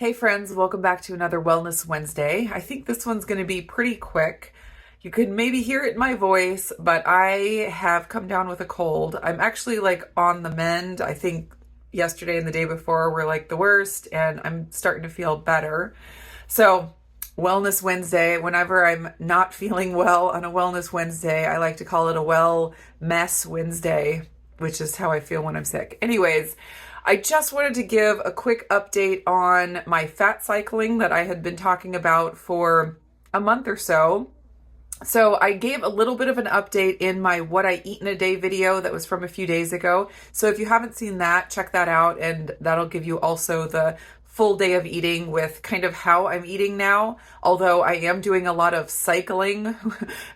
Hey friends, welcome back to another Wellness Wednesday. I think this one's going to be pretty quick. You could maybe hear it in my voice, but I have come down with a cold. I'm actually on the mend. I think yesterday and the day before were like the worst, and I'm starting to feel better. So, Wellness Wednesday, whenever I'm not feeling well on a Wellness Wednesday, I like to call it a Well Mess Wednesday, which is how I feel when I'm sick. Anyways, I just wanted to give a quick update on my FatCycling that I had been talking about for a month or so. So I gave a little bit of an update in my What I Eat in a Day video that was from a few days ago. So if you haven't seen that, check that out, and that'll give you also the full day of eating with kind of how I'm eating now. Although I am doing a lot of cycling,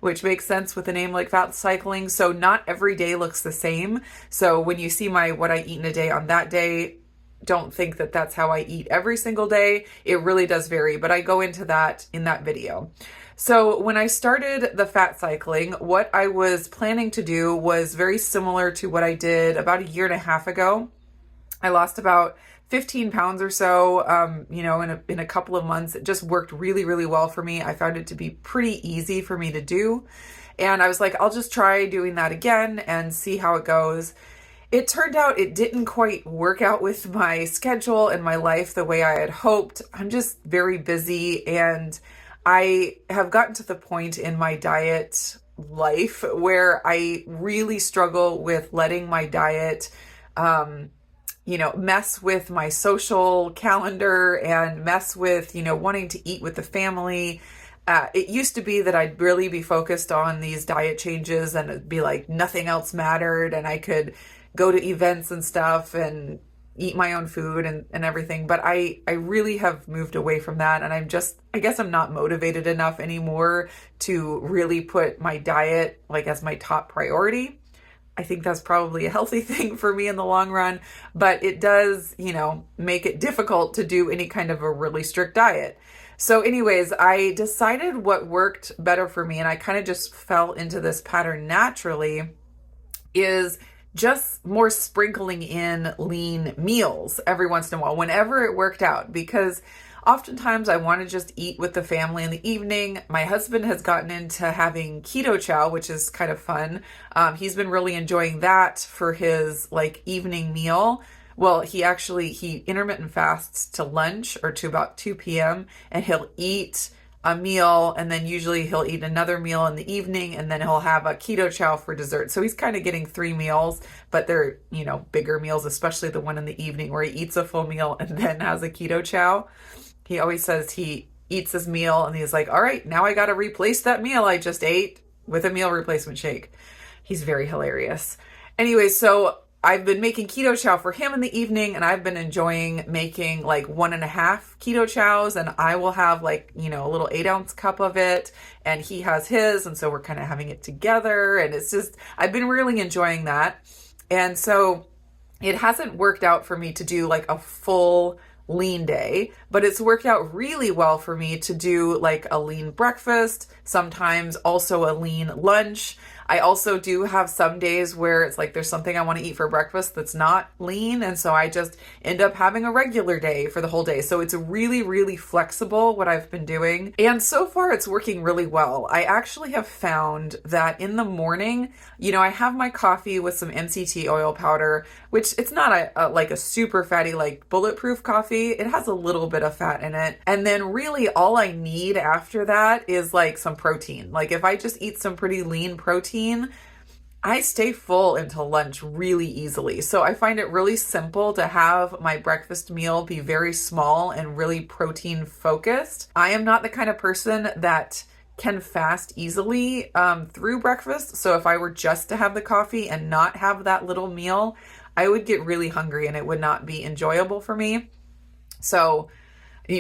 which makes sense with a name like FatCycling. So not every day looks the same. So when you see my What I Eat in a Day on that day, don't think that that's how I eat every single day. It really does vary, but I go into that in that video. So when I started the FatCycling, what I was planning to do was very similar to what I did about a year and a half ago. I lost about 15 pounds or so, in a couple of months. It just worked really, really well for me. I found it to be pretty easy for me to do. And I was like, I'll just try doing that again and see how it goes. It turned out it didn't quite work out with my schedule and my life the way I had hoped. I'm just very busy, and I have gotten to the point in my diet life where I really struggle with letting my diet, mess with my social calendar and mess with, wanting to eat with the family. It used to be that I'd really be focused on these diet changes and it'd be like nothing else mattered, and I could go to events and stuff and eat my own food and everything. But I really have moved away from that, and I guess I'm not motivated enough anymore to really put my diet as my top priority. I think that's probably a healthy thing for me in the long run, but it does, make it difficult to do any kind of a really strict diet. So anyways, I decided what worked better for me, and I kind of just fell into this pattern naturally, is just more sprinkling in lean meals every once in a while, whenever it worked out, because oftentimes I want to just eat with the family in the evening. My husband has gotten into having Keto Chow, which is kind of fun. He's been really enjoying that for his evening meal. Well, he intermittent fasts to lunch or to about 2 p.m. and he'll eat a meal, and then usually he'll eat another meal in the evening, and then he'll have a Keto Chow for dessert. So he's kind of getting 3 meals, but they're, bigger meals, especially the one in the evening where he eats a full meal and then has a Keto Chow. He always says he eats his meal and he's like, all right, now I got to replace that meal I just ate with a meal replacement shake. He's very hilarious. Anyway, so I've been making Keto Chow for him in the evening, and I've been enjoying making 1.5 Keto Chows, and I will have a little 8-ounce cup of it, and he has his, and so we're kind of having it together, and it's just, I've been really enjoying that. And so it hasn't worked out for me to do a full lean day, but it's worked out really well for me to do a lean breakfast, sometimes also a lean lunch. I also do have some days where it's there's something I want to eat for breakfast that's not lean, and so I just end up having a regular day for the whole day. So it's really, really flexible what I've been doing, and so far it's working really well. I actually have found that in the morning, I have my coffee with some MCT oil powder, which it's not a super fatty bulletproof coffee. It has a little bit of fat in it, and then really all I need after that is some protein. If I just eat some pretty lean protein, I stay full until lunch really easily. So I find it really simple to have my breakfast meal be very small and really protein focused. I am not the kind of person that can fast easily through breakfast. So if I were just to have the coffee and not have that little meal, I would get really hungry and it would not be enjoyable for me. So,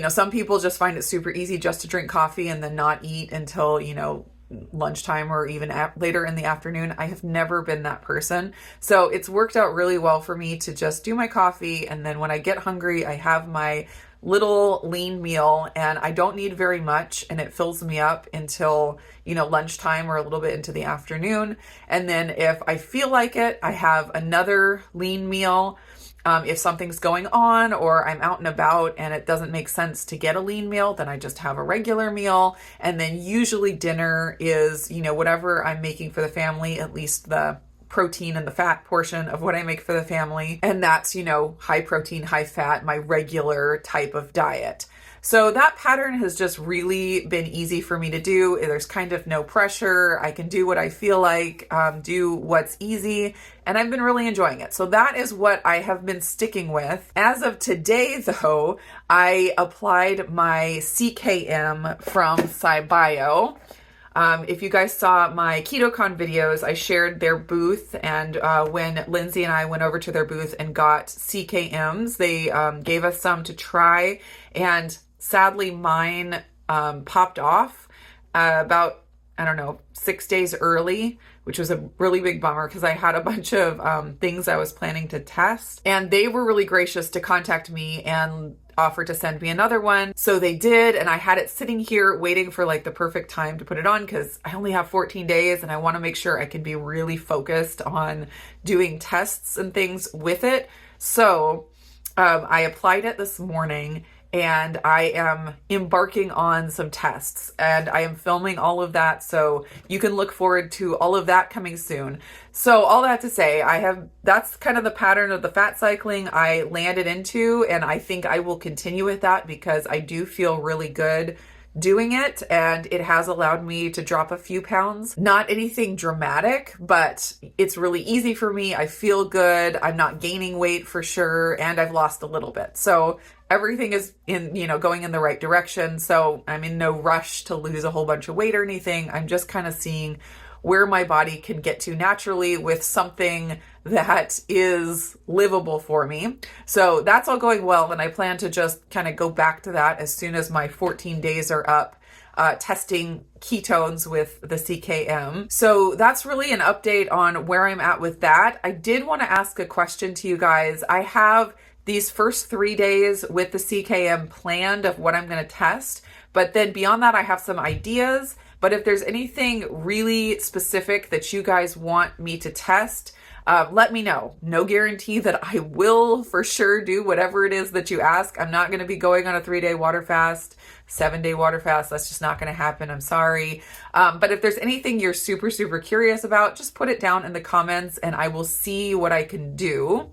some people just find it super easy just to drink coffee and then not eat until, lunchtime or even later in the afternoon. I have never been that person. So it's worked out really well for me to just do my coffee, and then when I get hungry, I have my little lean meal, and I don't need very much, and it fills me up until, lunchtime or a little bit into the afternoon. And then if I feel like it, I have another lean meal. If something's going on or I'm out and about and it doesn't make sense to get a lean meal, then I just have a regular meal. And then usually dinner is, whatever I'm making for the family, at least the protein and the fat portion of what I make for the family. And that's, high protein, high fat, my regular type of diet. So that pattern has just really been easy for me to do. There's kind of no pressure. I can do what I feel like, do what's easy, and I've been really enjoying it. So that is what I have been sticking with. As of today, though, I applied my CKM from SciBio. If you guys saw my KetoCon videos, I shared their booth, and when Lindsay and I went over to their booth and got CKMs, they gave us some to try, and sadly mine popped off about, 6 days early, which was a really big bummer because I had a bunch of things I was planning to test, and they were really gracious to contact me and offered to send me another one. So they did, and I had it sitting here waiting for like the perfect time to put it on because I only have 14 days and I want to make sure I can be really focused on doing tests and things with it. So I applied it this morning, and I am embarking on some tests, and I am filming all of that, so you can look forward to all of that coming soon. So all that to say, that's kind of the pattern of the FatCycling I landed into, and I think I will continue with that because I do feel really good doing it, and it has allowed me to drop a few pounds. Not anything dramatic, but it's really easy for me. I feel good. I'm not gaining weight for sure, and I've lost a little bit. So everything is going in the right direction. So I'm in no rush to lose a whole bunch of weight or anything. I'm just kind of seeing where my body can get to naturally with something that is livable for me. So that's all going well, and I plan to just kind of go back to that as soon as my 14 days are up, testing ketones with the CKM. So that's really an update on where I'm at with that. I did want to ask a question to you guys. I have these first 3 days with the CKM planned of what I'm going to test, but then beyond that, I have some ideas. But if there's anything really specific that you guys want me to test, let me know. No guarantee that I will for sure do whatever it is that you ask. I'm not going to be going on a 3-day water fast, 7-day water fast. That's just not going to happen. I'm sorry. But if there's anything you're super, super curious about, just put it down in the comments and I will see what I can do.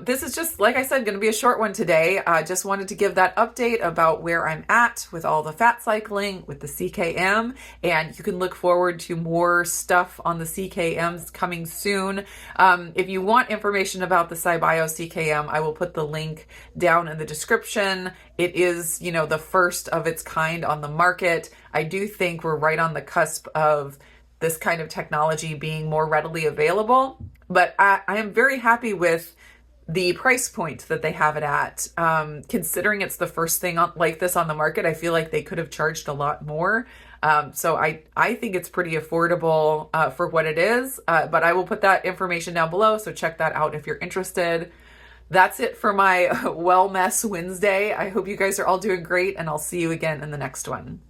This is just, like I said, going to be a short one today. I just wanted to give that update about where I'm at with all the FatCycling, with the CKM, and you can look forward to more stuff on the CKMs coming soon. If you want information about the SciBio CKM, I will put the link down in the description. It is, the first of its kind on the market. I do think we're right on the cusp of this kind of technology being more readily available, but I am very happy with the price point that they have it at. Considering it's the first thing like this on the market, I feel like they could have charged a lot more. So I think it's pretty affordable for what it is, but I will put that information down below, so check that out if you're interested. That's it for my Well Mess Wednesday. I hope you guys are all doing great, and I'll see you again in the next one.